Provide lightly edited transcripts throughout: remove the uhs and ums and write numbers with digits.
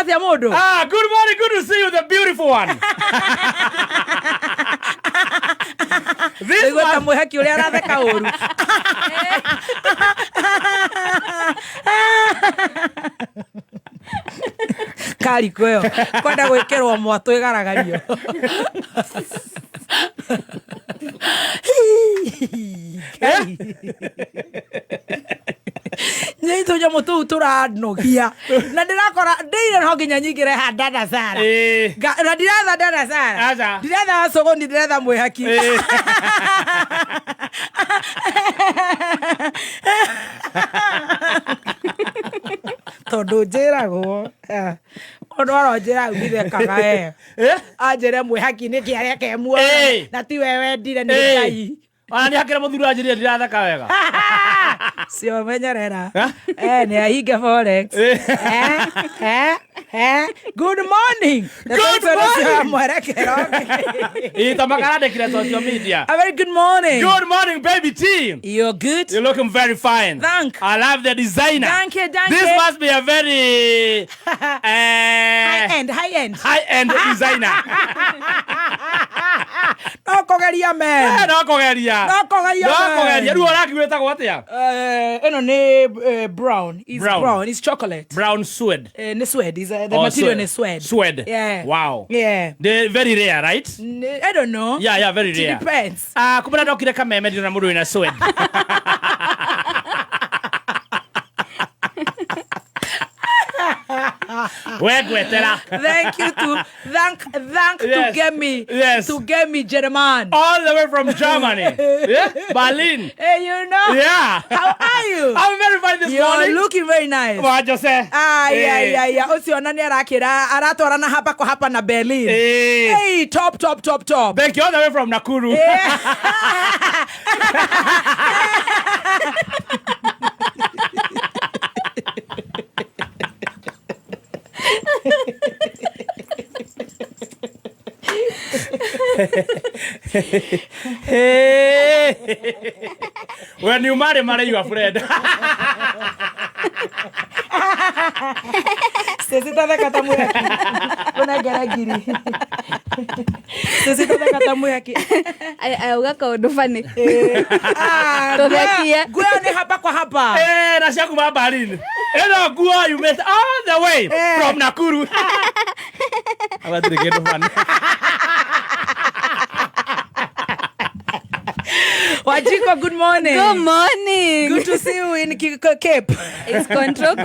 atia modo. Good morning, good to see you, the beautiful one. This one mwehaki ule aratheka uru. Kari kweo kwenda gwekerwo mwato igaragario. Nyei to jamu tu turanogia na ndirakora ndire no nginya nyingire handana Sara na ndiratha ndana Sara ndiratha sogo ndiratha mwehaki tondu njiragwo ono aronjira umire kaga anjire mwehaki ni kiareke muo na ti wewe ndire ni Ngai ona ni hakira muthuru anjire ndirathaka wega sio menyerera ni ahinga forex good morning mwerekero itamakara kila social media a very good morning baby team. You're good, you're looking very fine. Thank I love the designer. Thank you This must be a very high end designer. No kogeria man no kogeria ruo raki wetagwo atia eno ni brown is brown is chocolate brown suede ni suede is the material is suede. Yeah, wow, yeah, they very rare, right? I don't know. Yeah, very rare. It depends. Kumana dokire kameme ndina mudu ina suede. Thank you to to get me German all the way from Germany. Yeah, Berlin. Hey, you know. Yeah. How are you? I'm very fine this morning. You're looking very nice. What you say? Yeah. Usiona ni arakira aratorana hapa kwa hapa na Berlin. Hey, top. Thank you all the way from Nakuru. When you marry your friend. Sesita da katamu yaki. Kuna garagiri. Sesita da katamu yaki. Ayuga kaundu fani. Tothekia. Guo ni hapa kwa hapa. Na cia kuma Berlin. Eno guo you met all the way from Nakuru. Awadire kendo fani. Wajiko, good morning. Good morning. Good to see you in Cape. It's control.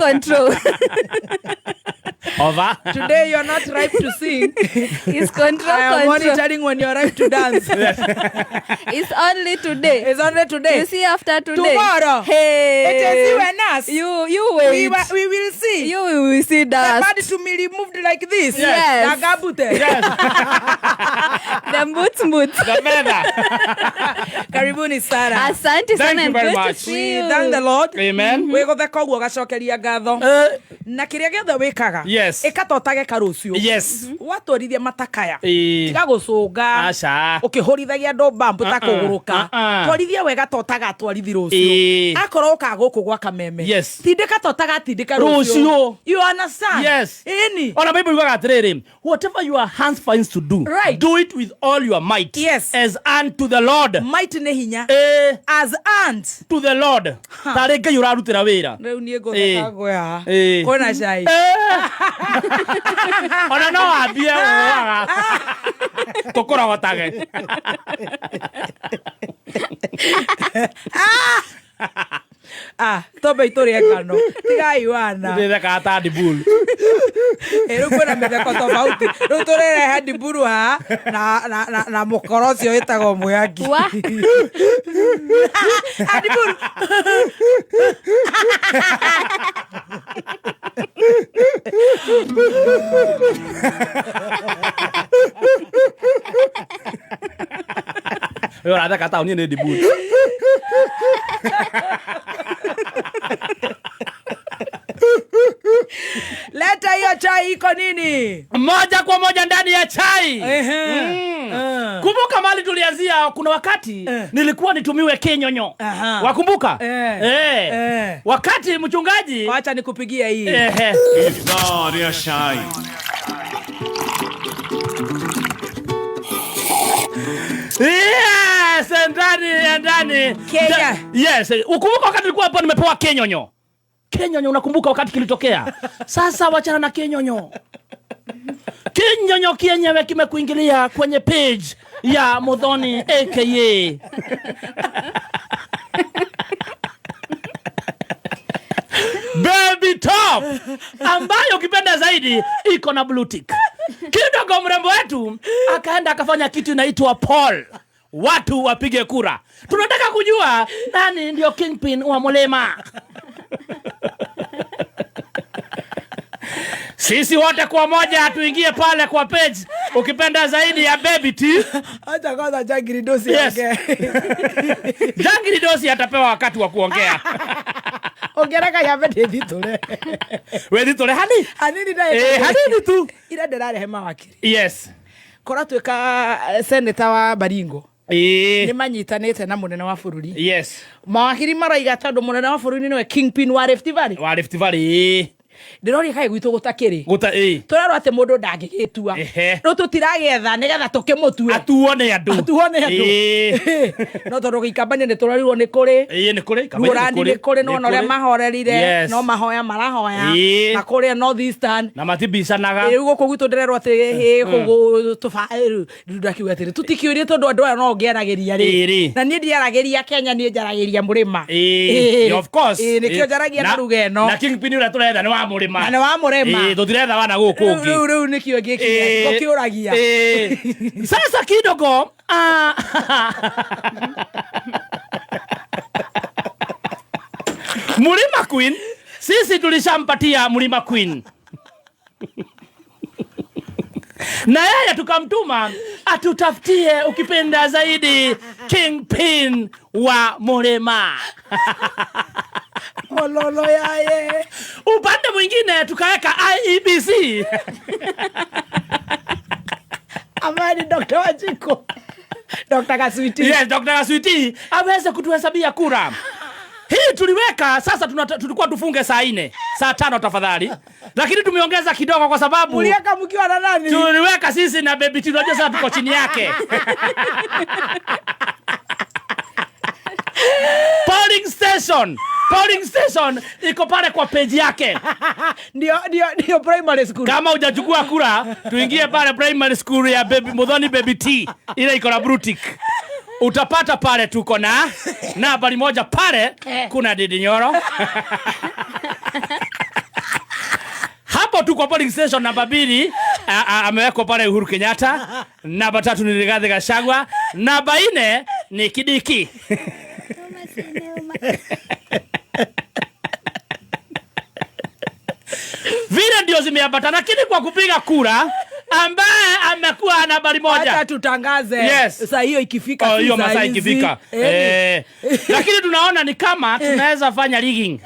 Over. Today you're not ripe to sing. It's control. I am monitoring when you're ripe to dance. It's only today. It's only today. You see after today. Tomorrow. Hey. It is you and us. You wait. We will see. You will see that. The body to be removed like this. Yes. Nagabute. Yes. The boots. The feather. Karibuni Sara. Asante sana. Thank you very much. Good to see you. Thank the Lord. Amen. We gotheka uguo gacokeria ngatho. Na kiria giothe wikaga. Yes. Ikatotage karucio. Yes. Watwarithia matakaya. Tiga gucunga. Acha. Ukihorithagia ndo bambu ta kuguruka. Twarithia wega totaga twarithi rucio. Akorwo ka guku gwa kameme. Yes. Tindika totaga tindika rucio. You understand? Yes. Ini. Ona Bible yuga atiriri. Whatever your hands finds to do, right, do it with all your might. Yes. As unto the Lord. Might ne hinya. As unto the Lord. Tare Ngai urarutira wira. Riu nie ngotheka goya. Kona cai. Ona no ambie waga. Tokora watage. Tobe itoria ngano. Tiga iwana. Ndire ka ta dibul. Riu kwena mitheko tofauti. Riu turere hadi buru ha na mukoro cio witagwo mwaki. Hadi buru. Yo ada kata ni dibul. Leta hiyo chai iko nini? Moja kwa moja ndani ya chai. Kumbuka mali tulianzia kuna wakati nilikuwa nitumiwe kenyonyo. Wakumbuka? Wakati mchungaji acha nikupigia hii. Daria shai. Yes, ndani. Kenya. Yes, ukumbuka wakati nilikuwa hapo nimepewa kenyonyo. Kenyonyo unakumbuka wakati kilitokea? Sasa wachana na kenyonyo. Kenyonyo kienyewe kimekuingilia kwenye page ya Muthoni aka Baby Top, ambayo ukipenda zaidi iko na blue tick. Kidogo mrembo wetu akaenda akafanya kitu inaitwa poll. Watu wapige kura. Tunataka kujua nani ndio kingpin wa Mulima. Sisi wote kwa moja tuingie pale kwa page ukipenda zaidi ya Baby T. Acha kwanza Jangiri Dosi ongea. Jangiri Dosi atapewa wakati wa kuongea. Ongereka ya bete ditore. We ditore hani? Hanini dai. Hanini tu. Ira derare hema wakiri. Yes. Kora tweka senator wa Baringo. Ni manyitanite na munene wa bururi. Yes. Mawakiri maraiga tondu munene wa bururi niwe kingpin wa Rift Valley. Wa Rift Valley. Ndirori kai gwitu gutakiri. Turarwa ate mundu ndangigitua. No tutiragetha nigetha tukimutue. Atuone andu. No tondu gikambania ni turarirwo ni kuri. Ni kuri. Kambania ni kuri no nore mahorerire. No mahoya marahoya. Na kuri North Eastern. Na matibicanaga. Guku gwitu ndirerwa ate kugu tufairu. Ndakiuga atiri tutikiurie tondu andu aya no ngerageria ri. Na ni ndiarageria Kenya ni njarageria Mulima. Of course. Nikio njaragia na rugeno. Na kingpin ura turetha ni wa Mulima. Na wa Mulima. Tutiretha wana guku ungi. Riu nikio ngiki tukiuragia. Sasa kidogo Mulima Queen, sisi tulishampatia Mulima Queen. Na yeye tukamtuma atutafutie ukipenda zaidi kingpin wa Mulima. Mololo yaye. Upande mwingine tukaweka IEBC. Amani Dr. Wajiko. Dr. Kaswiti. Yes, Dr. Kaswiti aweze kutuhesabia kura. Hii tuliweka sasa tulikuwa tufunge saa 4, saa 5 tafadhali. Lakini tumeongeza kidogo kwa sababu uliweka mkiwa na nani? Tuliweka sisi na Baby T, unajua sasa tuko chini yake. Polling station iko pale kwa page yake. Ndio primary school. Kama hujachukua kura, tuingie pale primary school ya Muthoni Baby T. Ile iko na blue tick. Utapata pale tuko na habari moja pale kuna Didi Nyoro. Hapo tuko polling station namba 2 amewekwa pale Uhuru Kenyatta. Namba 3 ni Rigathi Gachagua. Namba 4 ni Kidiki. Vile ndio zimeambatana, lakini kwa kupiga kura ambaye amekuwa na habari moja. Hata tutangaze. Yes. Sasa hiyo ikifika hiyo masaa ikifika. Lakini tunaona ni kama tunaweza fanya rigging.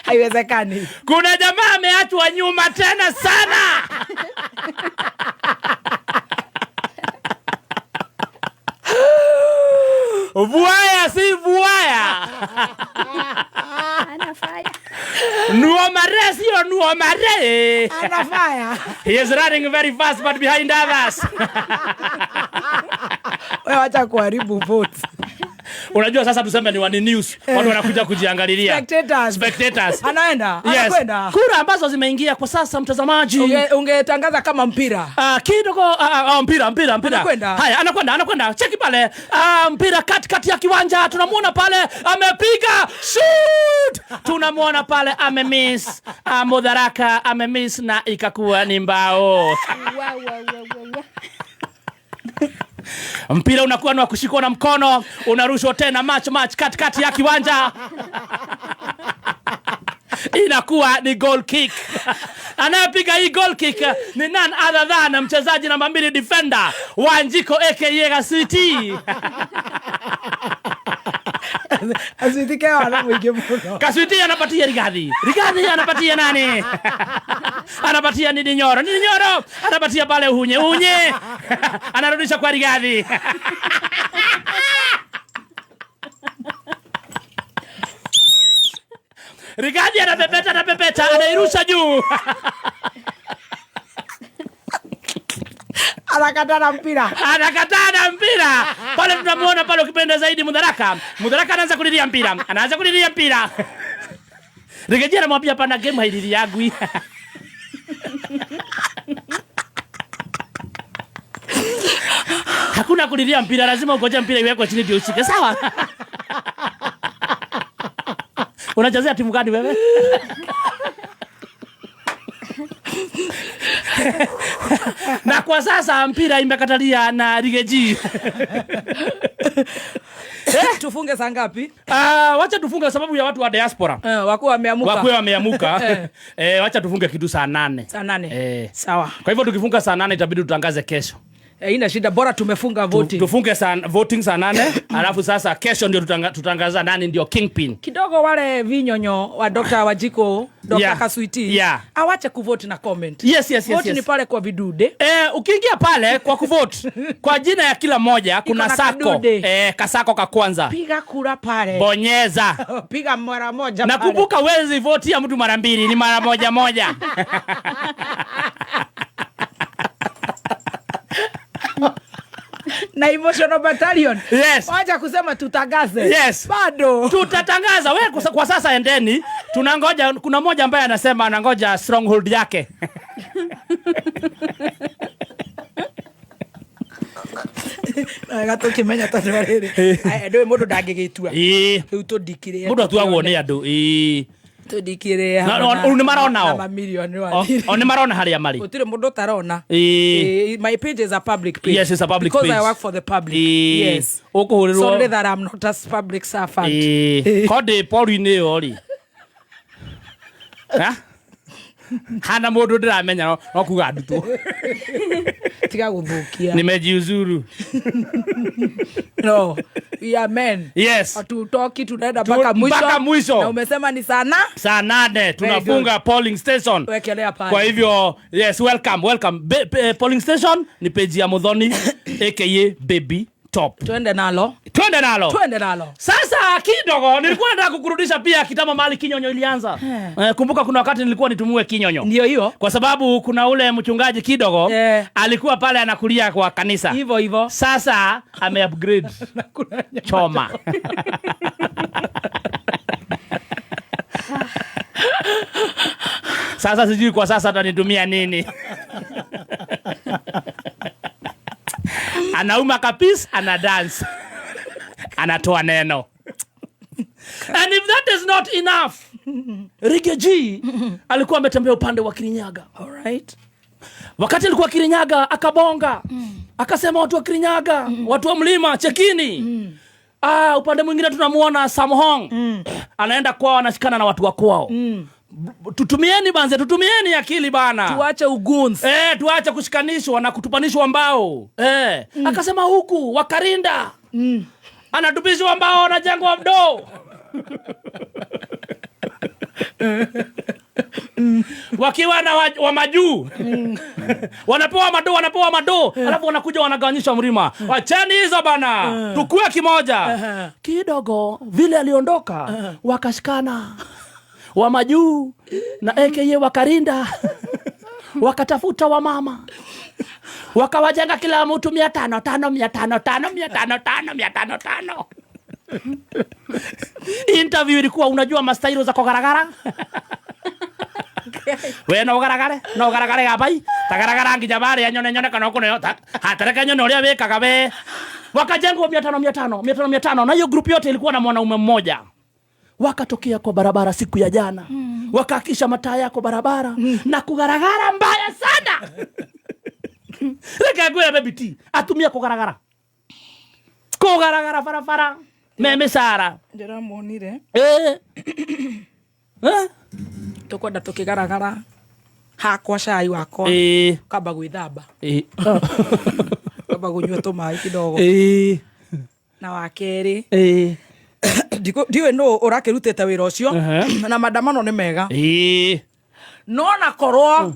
Haiwezekani. Kuna jamaa ameachwa nyuma tena sana. Vuaya si vuaya. Anafaya. Nuomare sio nuomare. Anafaya. He is running very fast but behind others. Wewe acha kuharibu votes. Unajua sasa tuseme ni One News. Watu wanakuja kujiangalilia. Spectators. Anaenda. Yes. Anakwenda. Kura ambazo zimeingia kwa sasa mtazamaji. Ungetangaza kama mpira. Kidogo mpira. Anakwenda. Haya, anakwenda. Cheki pale. Mpira katikati ya kiwanja. Tunamuona pale amepiga shoot. Tunamuona pale amemiss. Mudharaka amemiss na ikakuwa ni mbao. Mpira unakuwa ni wa kushikwa na mkono, unarushwa tena match katikati ya kiwanja. Inakuwa ni goal kick. Anayepiga hii goal kick ni none other than mchezaji namba 2 defender Wanjiko aka Kaswiti. Asitike wala mwingi mno. Kaswiti anapatia Rigathi. Rigathi anapatia nani? anapatia nini nyoro, anapatia pale unye anarudisha kwa Rigathi. Rigathi anapepeta anairusha juu. Anakataa na mpira. Pale tunamuona pale ukipenda zaidi Mudharaka anaanza kulilia mpira. Rigathi anamwambia pana game hailili yangu. Hakuna kulilia mpira, lazima ugoje mpira iwekwe chini ndio ushike, sawa? Unachezea timu gani wewe? Na kwa sasa mpira imekatalia na Rigathi. Tufunge saa ngapi? Wacha tufunge sababu ya watu wa diaspora. Wakuwa wameamuka. Wacha tufunge kitu saa 8. Saa 8. Sawa. Kwa hivyo tukifunga saa 8 itabidi tutangaze kesho. Ina shida, bora tumefunga voting. Tufunge voting saa 8, alafu sasa kesho ndio tutangaza nani ndio kingpin. Kidogo wale vinyonyo wa Dr. Wajiko, Dr. Kasuiti. Awache kuvote na comment. Yes. Vote ni pale kwa vidude. Ukiingia pale kwa kuvote kwa jina ya kila moja kuna sako. Kasako ka kwanza. Piga kura pale. Bonyeza. Piga mara moja pale. Nakumbuka wezi vote ya mtu mara 2, ni mara moja. Na Emotional Battalion. Yes. Wacha kusema tutangaze. Yes. Bado. Tutatangaza. Wewe kwa sasa endeni. Tunangoja, kuna mmoja ambaye anasema anangoja stronghold yake. Gato kimenya tatu riri. Ndio mundu ndangigitua. Riu tudikire. Mundu atuagwo ni andu. Tudikire. Ni marona o. Mamilioni wadi. Ni marona haria mari. Utire mundu tarona. My page is a public page. Yes, it's a public because page. Because I work for the public. Yes. Ukuhurirwo. Sorry that I'm not a public servant. Kode pori-ini ori. Ha? Hana mundu ndiramenya no kuga ndutwo. Tiga guthukia. Nimejiuzuru. No, we are men. Yes. Hatutoki, tunaenda mpaka mwisho. Na umesema ni saa 8 tunafunga polling station. Wekelea pale. Kwa hivyo, yes, welcome. Polling station ni page ya Muthoni aka Baby Top. Twende nalo. Sasa kidogo nilikuwa nataka kukurudisha pia kitama mali Kinyonyo ilianza. Kumbuka kuna wakati nilikuwa nitumue Kinyonyo. Ndio hiyo. Kwa sababu kuna ule mchungaji kidogo alikuwa pale anakulia kwa kanisa. Hivyo. Sasa ame-upgrade. Choma. Sasa sijui kwa sasa atanitumia nini. Anauma kapis, ana dance. Anatoa neno. And if that is not enough, Rigathi alikuwa ametembea upande wa Kirinyaga. All right. Wakati alikuwa Kirinyaga akabonga. Akasema watu wa Kirinyaga, watu wa mlima chekini. Upande mwingine tunamuona Samhong. Anaenda kwao anashikana na watu wa kwao. Tutumieni akili bana. Tuache ugunzi. Tuache kushikanishwa na kutupanishwa mbao. Akasema huku Wakarinda. Anatupishwa mbao na jangwa mdo. Wakiwa na wa majuu. Wanapewa mado. Alafu wanakuja wanagawanyisha mlima. Wacheni hizo bana. Tukue kimoja. Kidogo vile aliondoka wakashikana. Wa majuu na aka Wakarinda wakatafuta wa mama wakawajenga kila mtu 500. Interview ilikuwa unajua mastailo za kugaragara. We no garagare gabai tagaragara ngijabari anyone kana uko nayo hatareka nyone uria wekaga we wakajengwa 500 na hiyo group yote ilikuwa na mwanaume mmoja. Wakatokea kwa barabara siku ya jana. Wakakisha mataa yako barabara na kugaragara mbaya sana. Reka kwa Baby T atumia kugaragara farafara meme sara ndira monire tukwenda tukigaragara hakwa cai wako kamba gwithamba kamba gunyua tumai kidogo na wakeri ndiwe no urakirutete wira ucio na maandamano ni mega no na korwo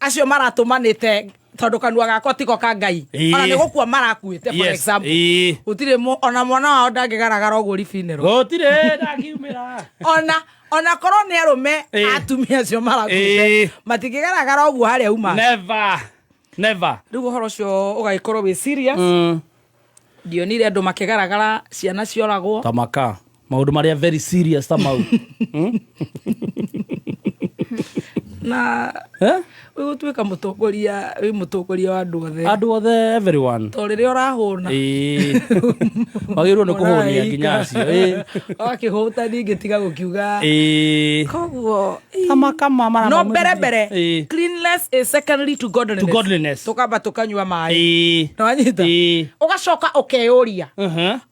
acio maratumanite tondu kanua gakwa tiko ka Ngai ona ni gukua marakuite for example utire ona mwana wao ndangigaragara uguo ribinero gutire ndakiumira ona korwo ni arume atumia acio marakuite matikigaragara uguo haria uma never riu horo cio ugaikorwo wi serious dionire andu makigaragara ciana cioragwo tamaka maundu maria very serious ta mau na wigutuika mutongoria wi mutongoria wa andu othe everyone to riria urahuna magirwo ni kuhunia kinyacio akihuta ningi tiga gukiuga koguo tamaka mama no bere cleanliness is secondary to godliness tukamba tukanyua mai no anyita ugacoka ukeyuria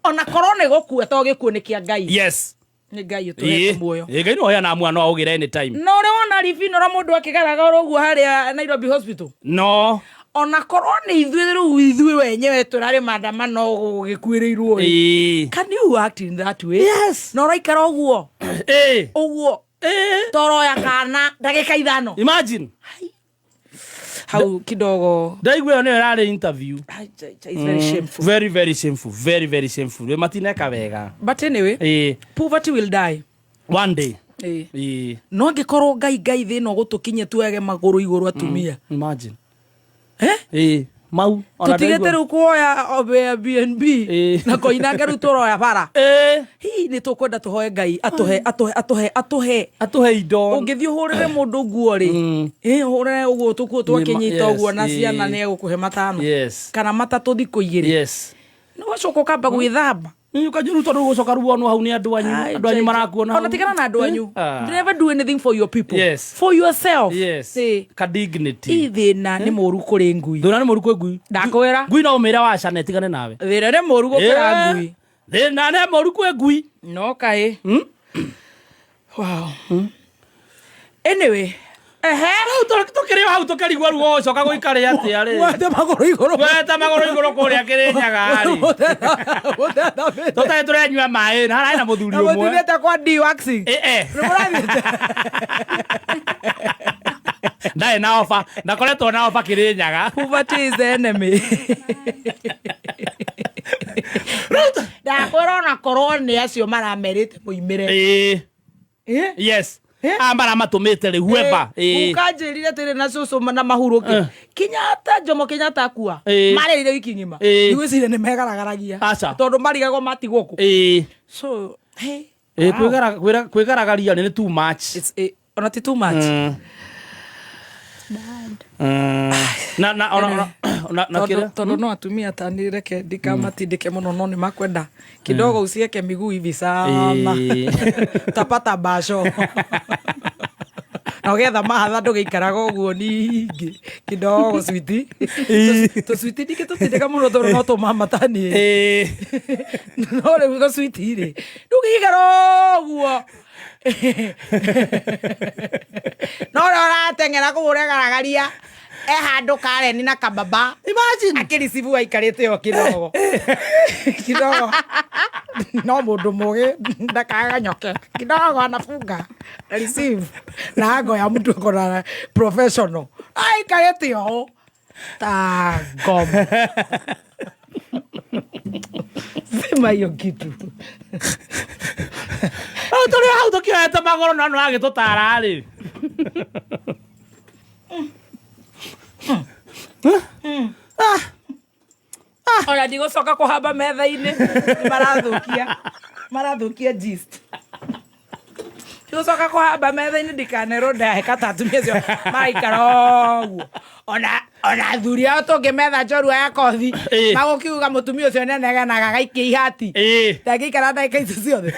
ona korwo ni gukua to gikuo ni kia Ngai yes ni Ngai utuhete muoyo Ngai no yana mwana wa ugire anytime no ri wona ribinora mundu akigaragara uguo haria Nairobi hospital no ona korwo ni ithuĩ wenyewe turari maandamano gugikuĩrĩirwo can you act in that way yes no raikara uguo uguo toroya kana ndagika 5 imagine hau kidogo ndaigwe ne rari interview it's very shameful very shameful very shameful we matineka wega but anyway poverty will die one day no ngikorwo Ngai thina gutukinye tuege maguru iguru atumia imagine mau tutigete riu kuoya Airbnb na koinanga riu turoya bara hi ni tukwenda tuhoe Ngai atuhe indo ungithii uhurire mundu nguo ri uhurire uguo tukuo twakinyita uguo na ciana ni egukuhe matano kana matatu thiko igiri no wacoka kamba gwithamba ukajuru tondu gucoka ruono hau ni andu anyu marakuona ona tigana na andu anyu never do anything for your people for yourself ka dignity thina ni muru kuri ngui thina ni muru kuri ngui ndakwira ngui no umira waca na tigane nawe thina ni muru gukira ngui thina ni muru kuri ngui no kai wow anyway tukiri hau tukarigwa ruo coka guikare ati ari wete magoro iguru kuria kirinyaga ari tutai turenyua mai na harai na muthuri umwe muthurite kwa waxing ndai na ofa ndakoretwo na ofa kirinyaga poverty is the enemy ndakwira na korwo ni acio maramerite muimire yes ambara matumite ri hueva ukanjirire tiri na cucu na mahuruki Kenyatta Jomo Kenyatta akua marerire wiki ngima igwicire ni megaragaragia tondu marigagwo matigwoku so kwigaragaria ni too much it's ona ti too much na kile tondu no atumia tanireke ndikamatindike muno no ni makwenda kidogo usieke miguu hivi sana tapata basho na getha mahatha ndugikaraga uguo ningi kidogo switi to switi dike tutindika muno tondu no tumamatani no le go switi ri ndugikara uguo no ratengera kuregaragaria handu Karen na kababa imagine akirisivu waikarite o kidogo no mundu mugi ndakaga nyoke kidogo anafunga receive na ago ya mtu kona professional aikarite o ta gom sema hiyo kitu tuli hau tukioeta magoro na no agitutara ri ona ndigocoka kuhamba metha-ini marathukia gist ndigocoka kuhamba metha-ini ndikanerwo ndaheka tatumia cio maraikara ũguo ona athuri ao tũngĩ metha njorua ya kothi magũkiuga mũtumia ũcio neneganaga gaikia ihati ndangĩikara ndagĩka icio ciothe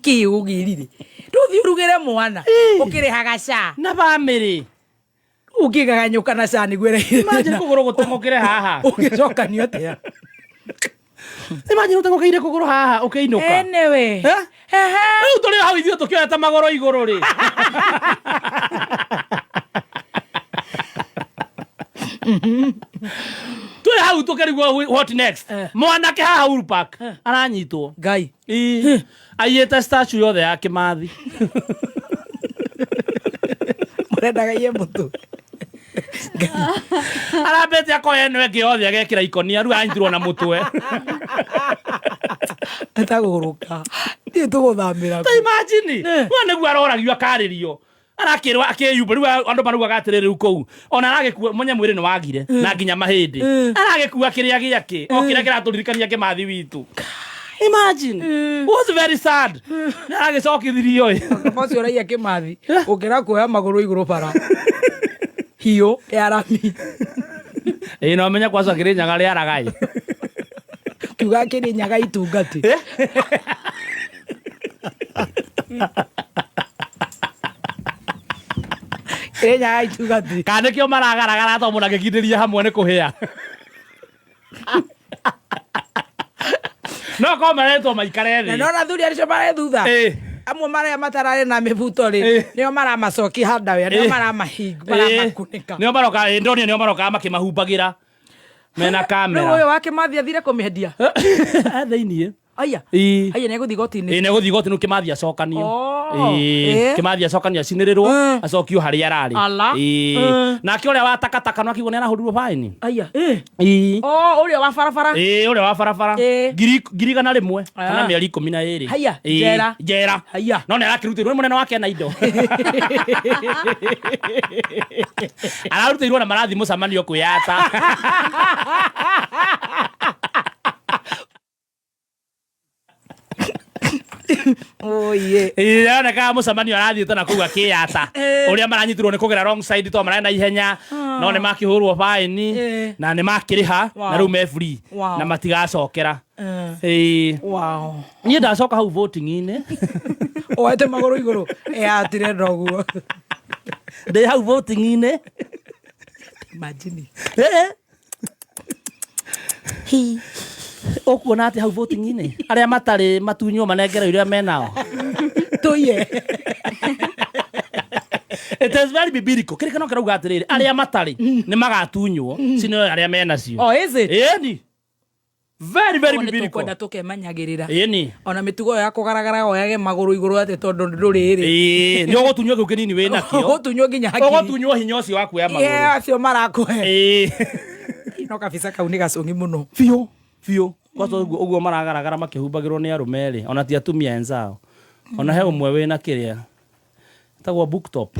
kiugirire nduthi urugire mwana ukirihaga ca na bamiri ukigaganyuka na ca niguire imagine kuguru gutengukire haha ugicokanio atia imagine utengukeire kuguru haha ukiinuka anyway riu tuli hau ithio tukioeta magoro iguru ri Twe hau tukerigwo what next. Mwanake haha Uhuru Park aranyitwo. Ngai. Aiyete statue yothe ya Kimathi. Murendaga ye mutu. Arabete akoye no enge yothe agekira ikonia ru anyitirwo na mutwe. Ataguruka. Ndi tuguthamira. Ta imagine. Mwana gwa aroragio akaririo. Arakirwa akiyumba riu andu marugaga atiriri kou. Ona aragikua munye mwiri ni wagire na nginya mahindi. Aragikua kiria giake. Okire kiraturikania Kimathi witu. Imagine. Was very sad. Aragicokithirio. Kamosi oraia Kimathi. Ukira kuoya maguru iguru bara. Hiyo ya rami. No menya kwanza Kirinyaga ri aragai. Kiuga Kirinyaga itungati. Kirinyaga itungati. Kana kio maragaragara to muna gikindiria hamwe ni kuhia. No komeretwo maikare thi. No na thuri aricio mare thutha. Amwe maria matarare na mibuto ri nio maramacoki handa we nio maramahingu maramakunika nio maroka ndoni nio maroka makimahumbagira mena kamera. No uyo wake Kimathi athire kumihendia theinie. Aya ne guthi gotini. Ne guthi gotini Kimathi acokanio. Kimathi acokanio acinirirwo acokio hari arari. Na ki uria watakataka no akiugo ni arahurirwo faini. Aya uria wa barabara. Uria wa barabara. Ngiri kana rimwe kana mieri 12. Haya jera. Haya no ne arakirutirwo munene wake na indo. Ararutirwo na marathi mucamanio kwiyata. Oh yeah. Ira ka mucamanio arathiĩte na kuga kĩyata. Ũrĩa maranyitirwo nĩ kũgera wrong side to marenda ihenya. No nĩ makĩhũrwo fine na nĩ makĩrĩha na rĩu me free na matigacokera. Wow. Niĩ ndacoka hau voting-inĩ. Oete magũrũ igũrũ. Atire ndoguo. Ndĩ hau voting-inĩ. Imagine. Okuona ati hau voting-inĩ aria matari matunyo manengera iria menao tuye. It is very biblical. Kile kana kirauga atiriri aria matari ni magatunywo sino aria menacio. Oh, is it? Ni very biblical. Kwenda tukemanyagirira. Ni ona mitugo ya kugaragara oyage maguru iguru ati tondu nduriri. Ni ogutunywo giu kinini wina kio. Ogutunywo nginya hakiri. Ogutunywo hinya ucio waku ya maguru. Acio marakuhe. No kabisa kau ni gacungi muno. Fio kwato uguo maragaragara makihumbagirwo ni arumeri ona ti atumia enzao ona he umwe wina kiria tagwo booktop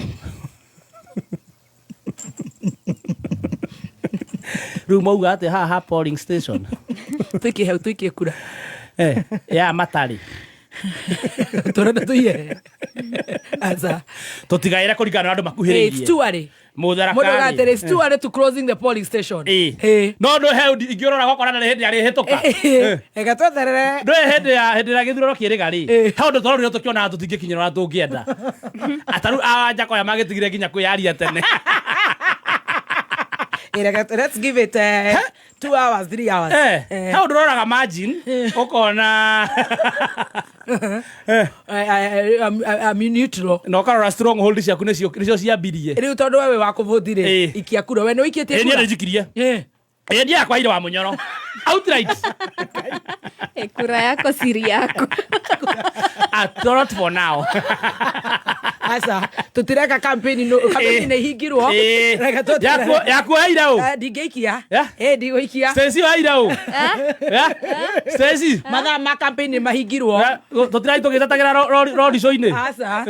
riu mauga ati haha polling station tuikie kura ya matari turenda tuye aza tutigaira kurigana andu makuhiririe stuari Mudarakari stuari to closing the polling station no he ingiorora gokora na hindi ari hituka ega twetherere ndo hindi ya githurano kirigari ha undu twarorire tukiona tutingikinyira tungienda ataru anja koya magitigire nginya kwiyaria tene. Let's give it 2 hours, 3 hours. How do you imagine? Okona. I'm neutral. No kara strong hold cia kunecio cia birie. Riu tondu wewe wakuvutire ikia kura we no ikiete kura. Ni njikirie. Ndia yakwa ire wa munyoro. Outright. Kura yako siri yako. Not for now. Asa tutireka campaign ne higirwo yaku aira o ndingeikia ndigoikia Stacy aira o Stacy mathaa ma campaign mahingirwo tutirai tugitatagira rori coini asa